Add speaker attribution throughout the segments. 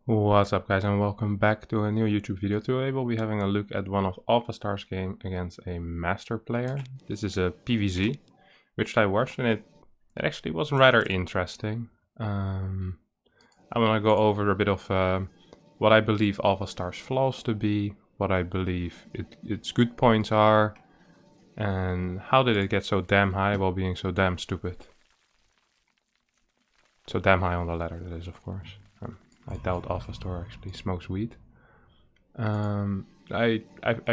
Speaker 1: What's up guys and welcome back to a new YouTube video. Today we'll be having a look at one of Alphastar's game against a master player. This is a PvZ, which I watched and it actually was rather interesting. I'm gonna go over a bit of what I believe Alphastar's flaws to be, what I believe its good points are, and how did it get so damn high while being so damn stupid. So damn high on the ladder, that is, of course. I doubt Alphastar actually smokes weed. I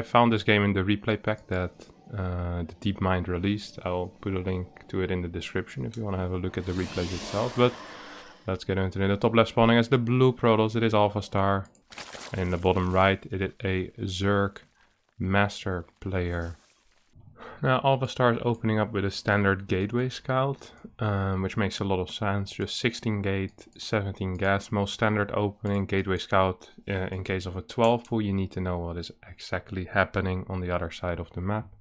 Speaker 1: found this game in the replay pack that the DeepMind released. I'll put a link to it in the description if you want to have a look at the replays itself. But let's get into it. In the top left spawning as the blue Protoss, it is Alphastar. And in the bottom right, it is a Zerg master player. Now Alphastar is opening up with a standard gateway scout, which makes a lot of sense. Just 16 gate, 17 gas, most standard opening. Gateway scout, in case of a 12 pool, you need to know what is exactly happening on the other side of the map.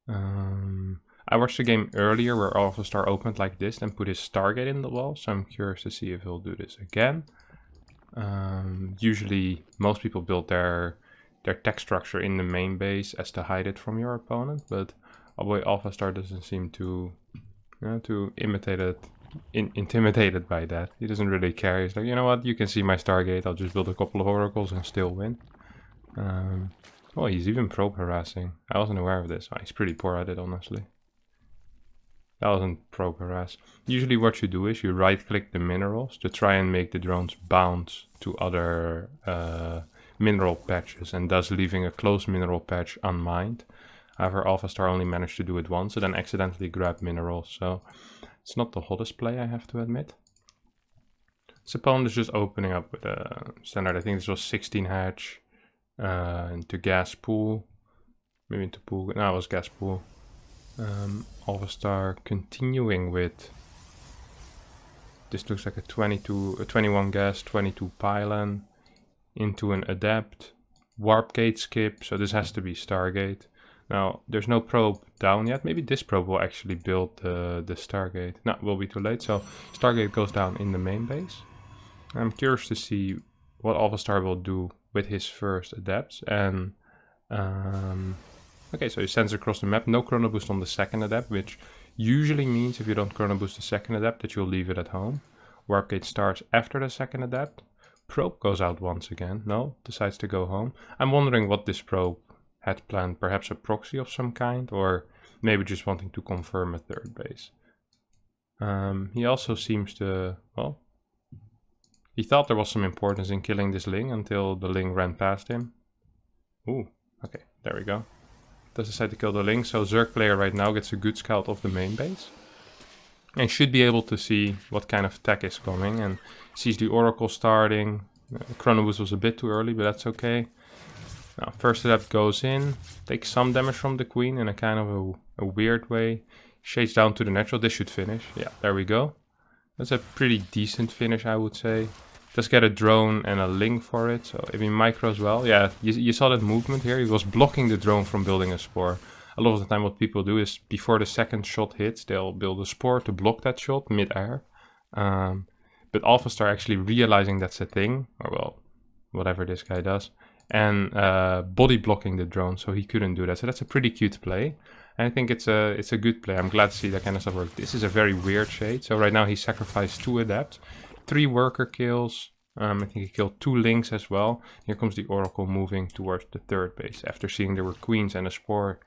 Speaker 1: I watched the game earlier where Alphastar opened like this and put his Stargate in the wall, so I'm curious to see if he'll do this again. Usually most people build their tech structure in the main base as to hide it from your opponent, but oh boy, Alphastar doesn't seem to intimidated by that. He doesn't really care. He's like, you know what, you can see my Stargate, I'll just build a couple of oracles and still win. Oh, he's even probe harassing. I wasn't aware of this. Oh, he's pretty poor at it, honestly. That wasn't probe harass. Usually what you do is you right click the minerals to try and make the drones bounce to other mineral patches, and thus leaving a closed mineral patch unmined. However, Alphastar only managed to do it once and then accidentally grabbed minerals, so it's not the hottest play, I have to admit. His opponent is just opening up with a standard, I think this was 16 hatch, into gas pool, maybe into pool, no, it was gas pool. Alphastar continuing with, this looks like a 21 gas, 22 pylon, into an adept, warp gate skip, so this has to be Stargate. Now, there's no probe down yet. Maybe this probe will actually build the Stargate. No, it will be too late. So Stargate goes down in the main base. I'm curious to see what Alphastar will do with his first adepts. And okay, so he sends across the map. No chrono boost on the second adept, which usually means if you don't chrono boost the second adept that you'll leave it at home. Warp gate starts after the second adept. Probe goes out once again. No, decides to go home. I'm wondering what this probe had planned, perhaps a proxy of some kind, or maybe just wanting to confirm a third base. He also seems to, well, he thought there was some importance in killing this Ling until the Ling ran past him. Ooh, okay, there we go. Does decide to kill the Ling, so Zerg player right now gets a good scout of the main base. And should be able to see what kind of tech is coming, and sees the Oracle starting. Chrono Boost was a bit too early, but that's okay. Now, first adept goes in, takes some damage from the Queen in a kind of a weird way. Shades down to the natural, this should finish. Yeah, there we go. That's a pretty decent finish, I would say. Does get a drone and a Ling for it, so if he micros well. Yeah, you saw that movement here, he was blocking the drone from building a spore. A lot of the time what people do is before the second shot hits, they'll build a spore to block that shot mid-air. But Alphastar actually realizing that's a thing, or well, whatever this guy does, and body blocking the drone, so he couldn't do that. So that's a pretty cute play. And I think it's a good play. I'm glad to see that kind of stuff work. This is a very weird shade. So right now he sacrificed 2 adepts, 3 worker kills. I think he killed 2 links as well. Here comes the Oracle moving towards the third base after seeing there were queens and a spore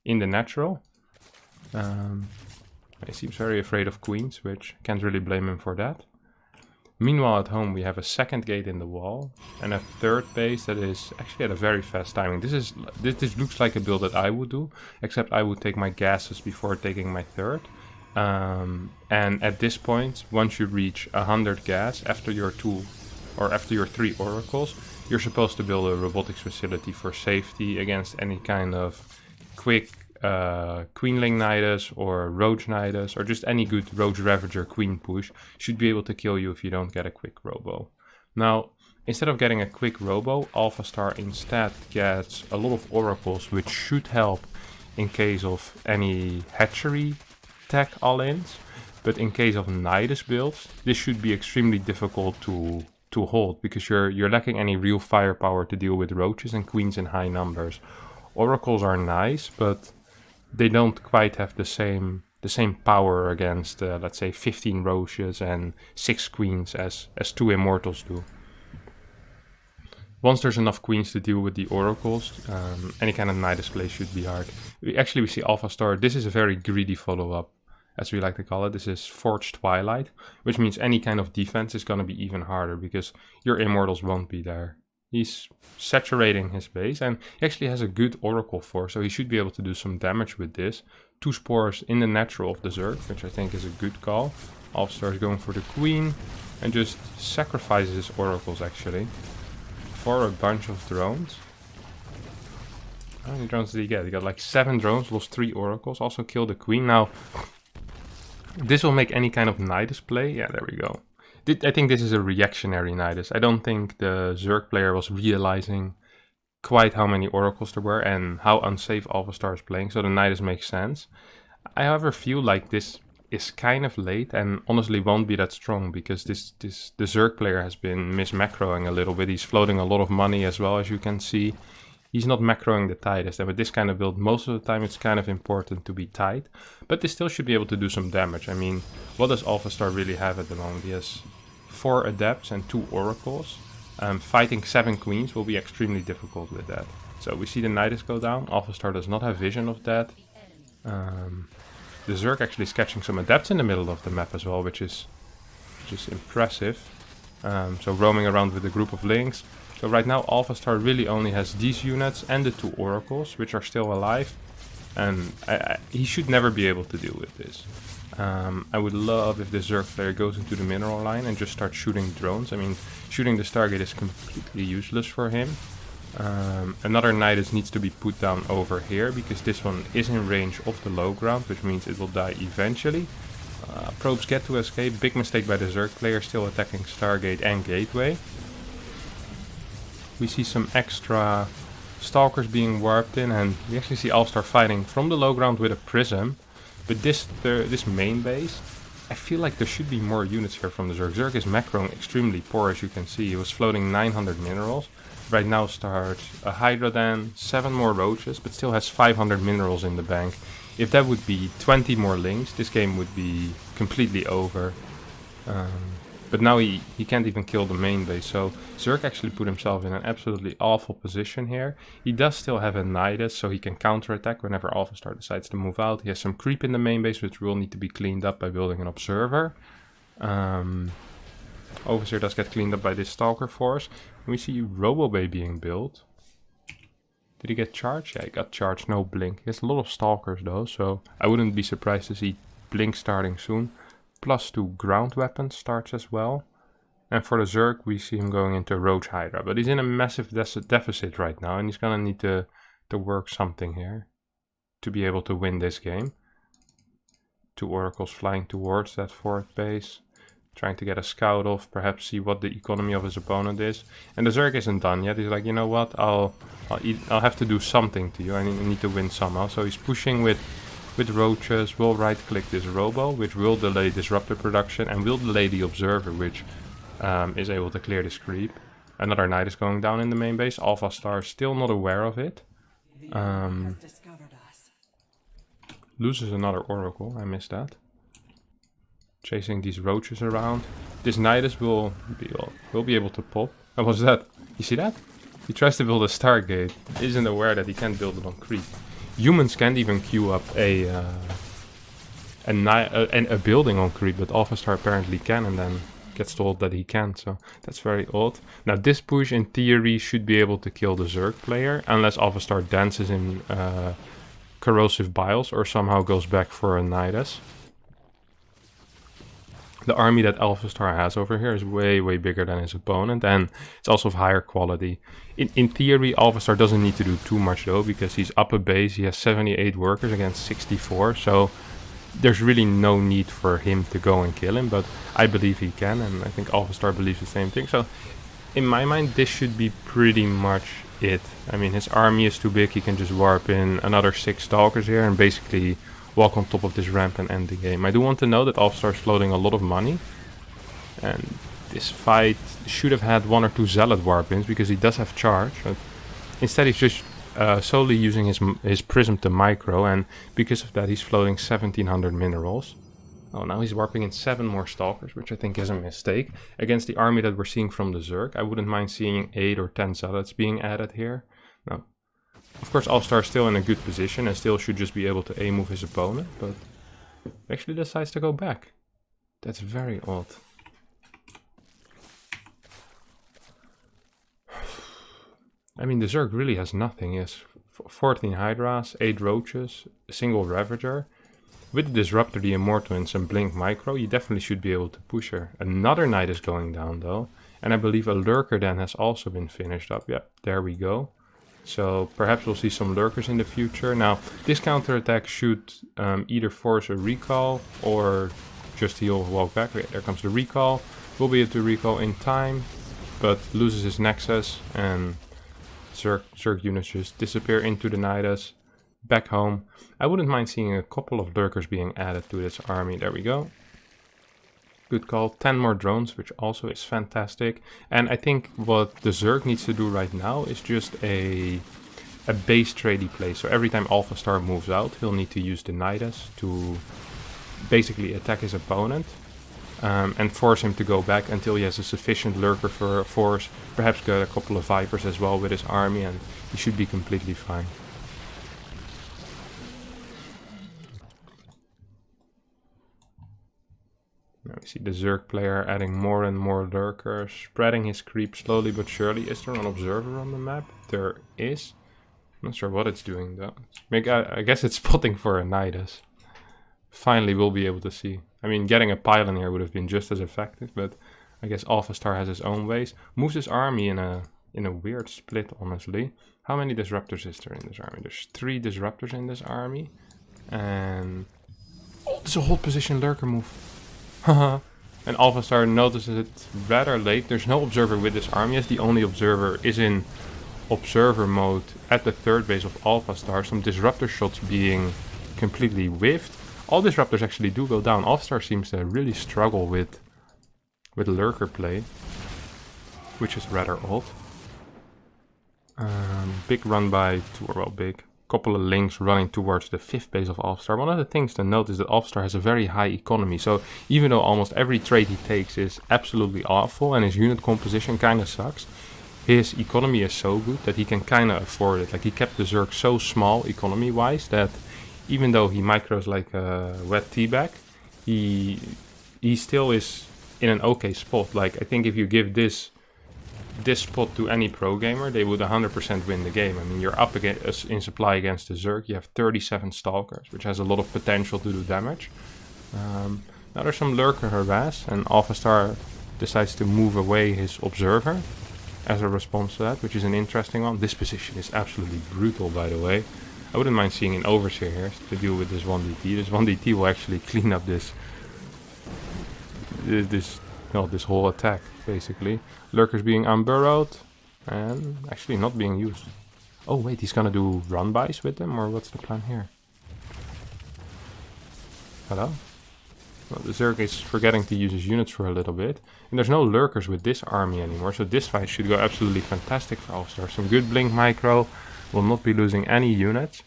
Speaker 1: in the natural. He seems very afraid of queens, which can't really blame him for that. Meanwhile at home we have a second gate in the wall and a third base that is actually at a very fast timing. This looks like a build that I would do, except I would take my gases before taking my third. And at this point, once you reach 100 gas after your 2 or after your 3 oracles, you're supposed to build a robotics facility for safety against any kind of quick Queenling Nidus or Roach Nidus or just any good Roach Ravager Queen push should be able to kill you if you don't get a quick robo. Now, instead of getting a quick robo, Alphastar instead gets a lot of oracles, which should help in case of any hatchery tech all-ins. But in case of Nidus builds, this should be extremely difficult to to hold, because you're lacking any real firepower to deal with roaches and queens in high numbers. Oracles are nice, but they don't quite have the same power against, let's say, 15 roaches and 6 queens as 2 immortals do. Once there's enough queens to deal with the oracles, any kind of Nidus play should be hard. We see Alphastar. This is a very greedy follow-up, as we like to call it. This is Forged Twilight, which means any kind of defense is going to be even harder because your immortals won't be there. He's saturating his base, and he actually has a good oracle force, so he should be able to do some damage with this. 2 spores in the natural of the Zerg, which I think is a good call. Alphastar is going for the queen and just sacrifices his oracles actually for a bunch of drones. How many drones did he get? He got like 7 drones, lost 3 oracles, also killed the queen. Now, this will make any kind of Nidus play. Yeah, there we go. I think this is a reactionary Nidus. I don't think the Zerg player was realizing quite how many oracles there were and how unsafe Alphastar is playing, so the Nidus makes sense. I however feel like this is kind of late and honestly won't be that strong because the Zerg player has been mis-macroing a little bit. He's floating a lot of money as well, as you can see. He's not macroing the tightest, and with this kind of build, most of the time it's kind of important to be tight. But they still should be able to do some damage. I mean, what does Alphastar really have at the moment? He has 4 adepts and 2 oracles. Fighting 7 queens will be extremely difficult with that. So we see the Nidus go down. Alphastar does not have vision of that. The Zerg actually is catching some adepts in the middle of the map as well, which is impressive. So roaming around with a group of links. So right now Alphastar really only has these units and the 2 oracles, which are still alive. And he should never be able to deal with this. I would love if the Zerg player goes into the mineral line and just starts shooting drones. I mean, shooting the Stargate is completely useless for him. Another Nidus needs to be put down over here because this one is in range of the low ground, which means it will die eventually. Probes get to escape. Big mistake by the Zerg player, still attacking Stargate and Gateway. We see some extra Stalkers being warped in, and we actually see Alphastar fighting from the low ground with a prism. But this main base, I feel like there should be more units here from the Zerg. Zerg is macroing extremely poor, as you can see. He was floating 900 minerals. Right now starts a Hydra then, 7 more roaches, but still has 500 minerals in the bank. If that would be 20 more links, this game would be completely over. But now he can't even kill the main base, so Zerg actually put himself in an absolutely awful position here. He does still have a Nidus, so he can counterattack whenever Alphastar decides to move out. He has some creep in the main base, which will need to be cleaned up by building an observer. Overseer does get cleaned up by this Stalker force. And we see Robobay being built. Did he get charged? Yeah, he got charged, no blink. He has a lot of Stalkers though, so I wouldn't be surprised to see blink starting soon. +2 ground weapons starts as well. And for the Zerg, we see him going into Roach Hydra. But he's in a massive deficit right now, and he's gonna need to work something here to be able to win this game. 2 oracles flying towards that 4th base, trying to get a scout off, perhaps see what the economy of his opponent is. And the Zerg isn't done yet. He's like, you know what, I'll have to do something to you. I need to win somehow. So he's pushing with roaches. We'll right click this robo, which will delay disruptor production and will delay the observer, which is able to clear this creep. Another knight is going down in the main base. Alphastar still not aware of it. Loses another oracle, I missed that. Chasing these roaches around. This Nidus will be able to pop. What was that? You see that? He tries to build a Stargate. Isn't aware that he can't build it on creep. Humans can't even queue up a building on creep, but Alphastar apparently can, and then gets told that he can't, so that's very odd. Now this push in theory should be able to kill the Zerg player, unless Alphastar dances in corrosive biles or somehow goes back for a Nidus. The army that Alphastar has over here is way bigger than his opponent, and it's also of higher quality. In theory, Alphastar doesn't need to do too much though, because he's up a base, he has 78 workers against 64, so there's really no need for him to go and kill him, but I believe he can, and I think Alphastar believes the same thing. So in my mind, this should be pretty much it. I mean, his army is too big, he can just warp in another 6 Stalkers here and basically walk on top of this ramp and end the game. I do want to know that Alphastar is floating a lot of money, and this fight should have had 1 or 2 Zealot Warpins, because he does have charge. But instead he's just solely using his Prism to micro, and because of that he's floating 1700 minerals. Oh, now he's warping in 7 more Stalkers, which I think is a mistake. Against the army that we're seeing from the Zerg, I wouldn't mind seeing 8 or 10 Zealots being added here. No. Of course, Alphastar is still in a good position and still should just be able to A-move his opponent, but actually decides to go back. That's very odd. I mean, the Zerg really has nothing. He has 14 Hydras, 8 Roaches, a single Ravager. With the Disruptor, the Immortal, and some Blink Micro, you definitely should be able to push her. Another Knight is going down though. And I believe a Lurker then has also been finished up. Yep, there we go. So perhaps we'll see some Lurkers in the future. Now, this counterattack should either force a recall or just he'll walk back. Okay, there comes the recall. We'll be able to recall in time, but loses his Nexus, and Zerg units just disappear into the Nidus. Back home. I wouldn't mind seeing a couple of Lurkers being added to this army. There we go. Good call. 10 more drones, which also is fantastic. And I think what the Zerg needs to do right now is just a base tradey play. So every time Alphastar moves out, he'll need to use the Nidus to basically attack his opponent. And force him to go back until he has a sufficient Lurker for a force. Perhaps get a couple of Vipers as well with his army, and he should be completely fine. Now we see the Zerg player adding more and more Lurkers, spreading his creep slowly but surely. Is there an observer on the map? There is. I'm not sure what it's doing though. I guess it's spotting for a Nidus. Finally we'll be able to see. I mean, getting a pylon here would have been just as effective, but I guess Alphastar has his own ways. Moves his army in a weird split, honestly. How many Disruptors is there in this army? There's 3 Disruptors in this army. And oh, there's a hold position Lurker move. And Alphastar notices it rather late. There's no observer with this army, as the only observer is in observer mode at the 3rd base of Alphastar. Some disruptor shots being completely whiffed. All disruptors actually do go down. Alphastar seems to really struggle with Lurker play, which is rather odd. Big run by, couple of links running towards the 5th base of Alphastar. One of the things to note is that Alphastar has a very high economy, so even though almost every trade he takes is absolutely awful and his unit composition kind of sucks, his economy is so good that he can kind of afford it. Like, he kept the Zerg so small economy wise that even though he micros like a wet teabag, he still is in an okay spot. Like, I think if you give this spot to any pro gamer, they would 100% win the game. I mean, you're up against, in supply against the Zerg, you have 37 Stalkers, which has a lot of potential to do damage. Now there's some Lurker harass, and Alphastar decides to move away his Observer as a response to that, which is an interesting one. This position is absolutely brutal, by the way. I wouldn't mind seeing an Overseer here to deal with this 1DT. This 1DT will actually clean up this whole attack, basically. Lurkers being unburrowed and actually not being used. Oh wait, he's gonna do run-bys with them, or what's the plan here? Hello? Well, the Zerg is forgetting to use his units for a little bit. And there's no Lurkers with this army anymore, so this fight should go absolutely fantastic for Alphastar. Some good Blink Micro, will not be losing any units.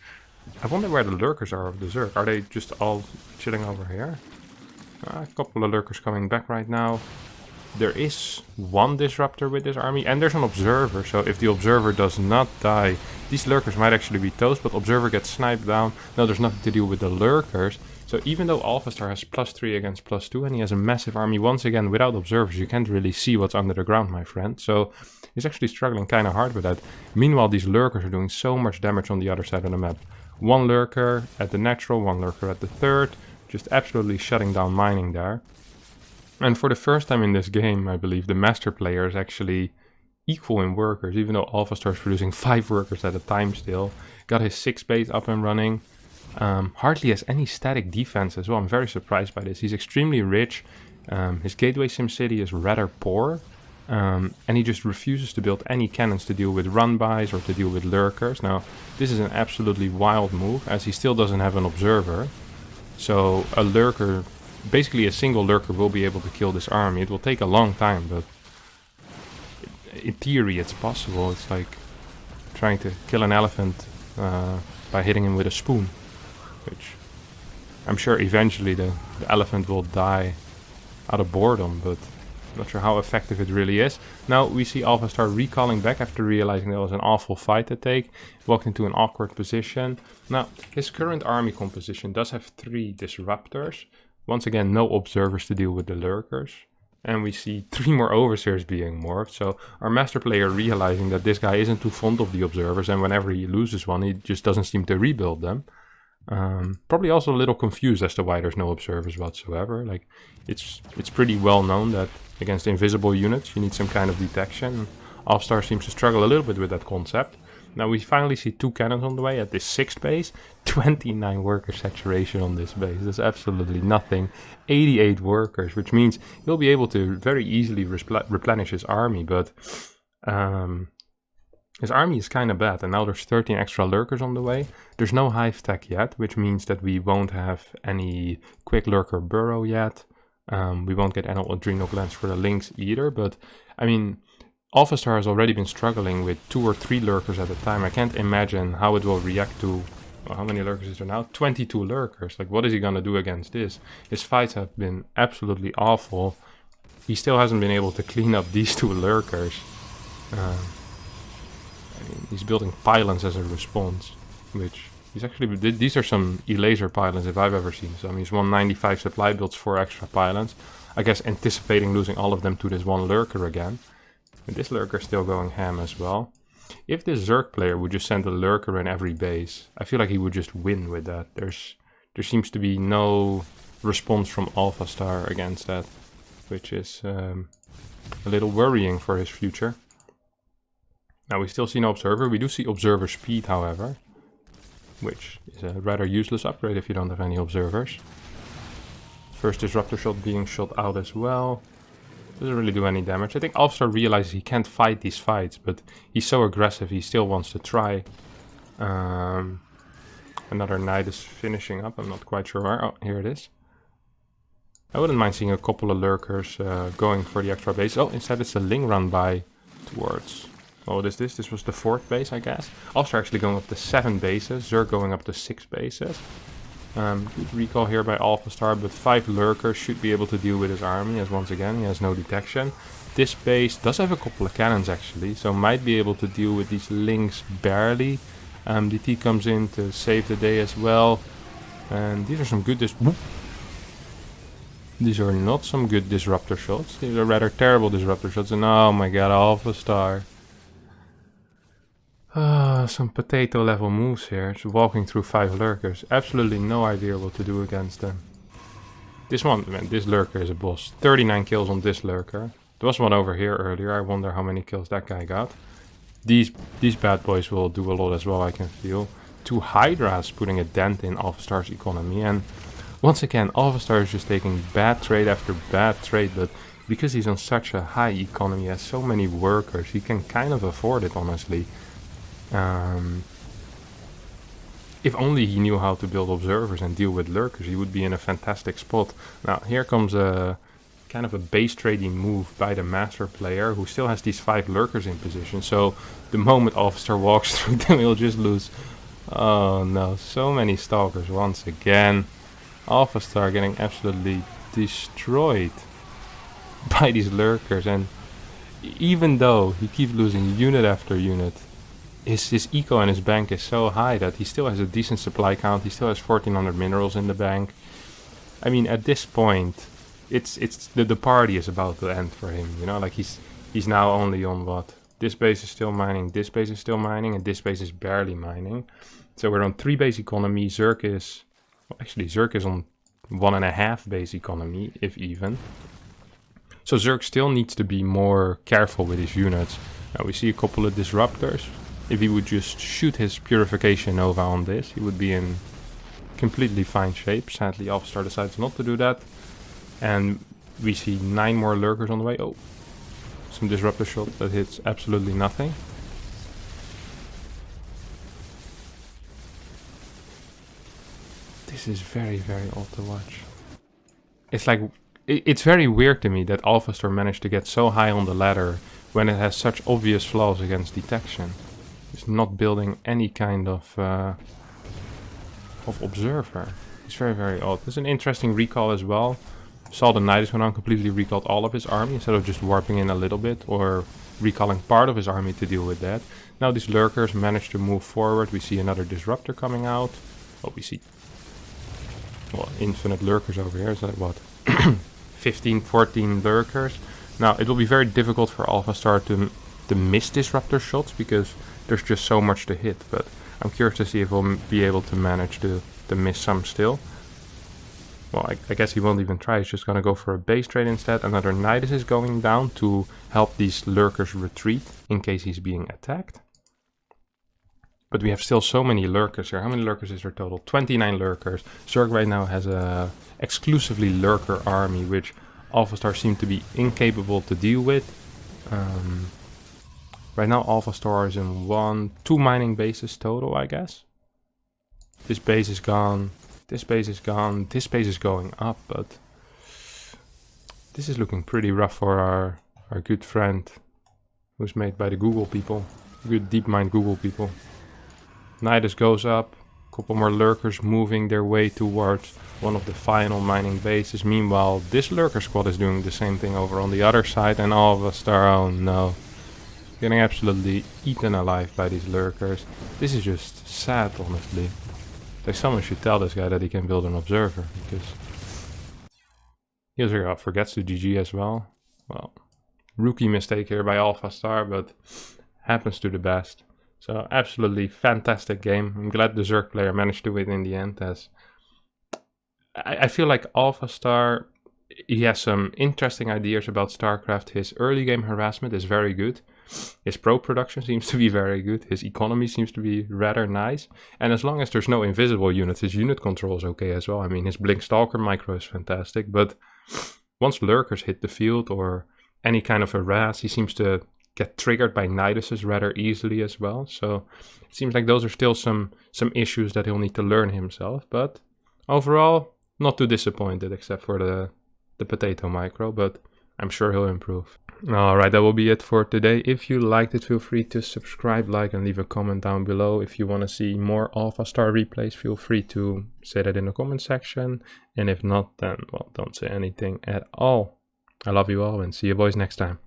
Speaker 1: I wonder where the Lurkers are of the Zerg. Are they just all chilling over here? A couple of Lurkers coming back right now. There is one Disruptor with this army, and there's an Observer, so if the Observer does not die, these Lurkers might actually be toast, but Observer gets sniped down. No, there's nothing to do with the Lurkers. So even though Alphastar has +3 against +2, and he has a massive army, once again, without Observers, you can't really see what's under the ground, my friend. So he's actually struggling kind of hard with that. Meanwhile, these Lurkers are doing so much damage on the other side of the map. One Lurker at the natural, one Lurker at the 3rd, just absolutely shutting down mining there. And for the first time in this game, I believe, the Master player is actually equal in workers, even though Alphastar is producing 5 workers at a time still. Got his 6 base up and running. Hardly has any static defense as well. I'm very surprised by this. He's extremely rich. His Gateway SimCity is rather poor. And he just refuses to build any cannons to deal with run-bys or to deal with Lurkers. Now, this is an absolutely wild move, as he still doesn't have an Observer. So a Lurker basically a single lurker will be able to kill this army. It will take a long time, but in theory it's possible. It's like trying to kill an elephant by hitting him with a spoon, which I'm sure eventually the elephant will die out of boredom, but I'm not sure how effective it really is. Now we see Alphastar recalling back after realizing there was an awful fight to take. Walked into an awkward position. Now his current army composition does have 3 disruptors. Once again, no observers to deal with the lurkers. And we see 3 more overseers being morphed. So our master player realizing that this guy isn't too fond of the observers, and whenever he loses one, he just doesn't seem to rebuild them. Probably also a little confused as to why there's no observers whatsoever. Like, it's pretty well known that against invisible units you need some kind of detection. Alphastar seems to struggle a little bit with that concept. Now we finally see 2 cannons on the way at this 6th base. 29 worker saturation on this base. That's absolutely nothing. 88 workers, which means he'll be able to very easily replenish his army, but his army is kind of bad, and now there's 13 extra lurkers on the way. There's no hive tech yet, which means that we won't have any quick lurker burrow yet. We won't get any adrenal glands for the lynx either, but I mean, Alphastar has already been struggling with 2 or 3 lurkers at a time. I can't imagine how it will react to, well, how many lurkers is there now? 22 lurkers. Like, what is he gonna do against this? His fights have been absolutely awful. He still hasn't been able to clean up these 2 lurkers. I mean, he's building pylons as a response, which he's actually, these are some laser pylons if I've ever seen some. He's 195 supply, builds 4 extra pylons. I guess anticipating losing all of them to this 1 lurker again. And this lurker is still going ham as well. If this Zerg player would just send a lurker in every base, I feel like he would just win with that. There seems to be no response from Alphastar against that, which is a little worrying for his future. Now we still see no observer. We do see observer speed, however, which is a rather useless upgrade if you don't have any observers. First disruptor shot being shot out as well. Doesn't really do any damage. I think Alphastar realizes he can't fight these fights, but he's so aggressive he still wants to try. Another knight is finishing up. I'm not quite sure where. Oh, here it is. I wouldn't mind seeing a couple of lurkers going for the extra base. Oh, instead it's a Ling run by towards... Oh, what is this? This was the 4th base, I guess. Alphastar actually going up to 7 bases. Zerg going up to 6 bases. Good recall here by Alphastar, but 5 lurkers should be able to deal with his army, as once again he has no detection. This base does have a couple of cannons actually, so might be able to deal with these lynx barely. DT comes in to save the day as well. And these are some good These are not some good disruptor shots. These are rather terrible disruptor shots, and oh my god, Alphastar. Some potato level moves here. Just walking through 5 lurkers. Absolutely no idea what to do against them. This one, man, this lurker is a boss. 39 kills on this lurker. There was one over here earlier. I wonder how many kills that guy got. These bad boys will do a lot as well, I can feel. 2 Hydras putting a dent in Alphastar's economy. And once again, Alphastar is just taking bad trade after bad trade. But because he's on such a high economy, he has so many workers, he can kind of afford it, honestly. If only he knew how to build observers and deal with lurkers, he would be in a fantastic spot. Now here comes a kind of a base trading move by the master player, who still has these 5 lurkers in position. So the moment Alphastar walks through them, he'll just lose. Oh no, so many stalkers once again. Alphastar getting absolutely destroyed by these lurkers, and even though he keeps losing unit after unit, his eco and his bank is so high that he still has a decent supply count. He still has 1400 minerals in the bank. I mean, at this point, the party is about to end for him. You know, like he's now only on what? This base is still mining, this base is still mining, and this base is barely mining. So we're on 3 base economy. Zerg is, well, actually Zerg is on 1.5 base economy, if even. So Zerg still needs to be more careful with his units. Now we see a couple of disruptors. If he would just shoot his Purification Nova on this, he would be in completely fine shape. Sadly, Alphastar decides not to do that. And we see 9 more lurkers on the way. Oh, some disruptor shot that hits absolutely nothing. This is very, very odd to watch. it's like, it's very weird to me that Alphastar managed to get so high on the ladder when it has such obvious flaws against detection. It's not building any kind of observer. It's very, very odd. There's an interesting recall as well. Saw the Nidus went on, completely recalled all of his army instead of just warping in a little bit or recalling part of his army to deal with that. Now these lurkers managed to move forward. We see another disruptor coming out. Oh, we see, well, infinite lurkers over here. Is that what? 15, 14 lurkers. Now it will be very difficult for Alphastar to miss disruptor shots because there's just so much to hit. But I'm curious to see if we'll be able to manage to miss some still. Well, I guess he won't even try. He's just gonna go for a base trade instead. Another Nidus is going down to help these lurkers retreat in case he's being attacked. But we have still so many lurkers here. How many lurkers is there total? 29 lurkers. Zerg right now has a exclusively lurker army, which Alphastar seemed to be incapable to deal with. Right now Alphastar is in 2 mining bases total, I guess. This base is gone. This base is gone. This base is going up, but this is looking pretty rough for our good friend who's made by the Google people. Good DeepMind Google people. Nidus goes up. A couple more lurkers moving their way towards one of the final mining bases. Meanwhile, this lurker squad is doing the same thing over on the other side, and Alphastar, oh no, getting absolutely eaten alive by these lurkers. This is just sad, honestly. Like, someone should tell this guy that he can build an observer, because he also forgets to GG as well. Well, rookie mistake here by Alphastar, but happens to the best. So absolutely fantastic game. I'm glad the Zerg player managed to win in the end, as I feel like Alphastar, he has some interesting ideas about StarCraft. His early game harassment is very good. His pro production seems to be very good. His economy seems to be rather nice. And as long as there's no invisible units, his unit control is okay as well. I mean, his Blink Stalker micro is fantastic. But once lurkers hit the field or any kind of harass, he seems to get triggered by Niduses rather easily as well. So it seems like those are still some issues that he'll need to learn himself. But overall, not too disappointed except for the potato micro. But I'm sure he'll improve. Alright, that will be it for today. If you liked it, feel free to subscribe, like, and leave a comment down below. If you want to see more Alphastar replays, feel free to say that in the comment section. And if not, then, well, don't say anything at all. I love you all and see you boys next time.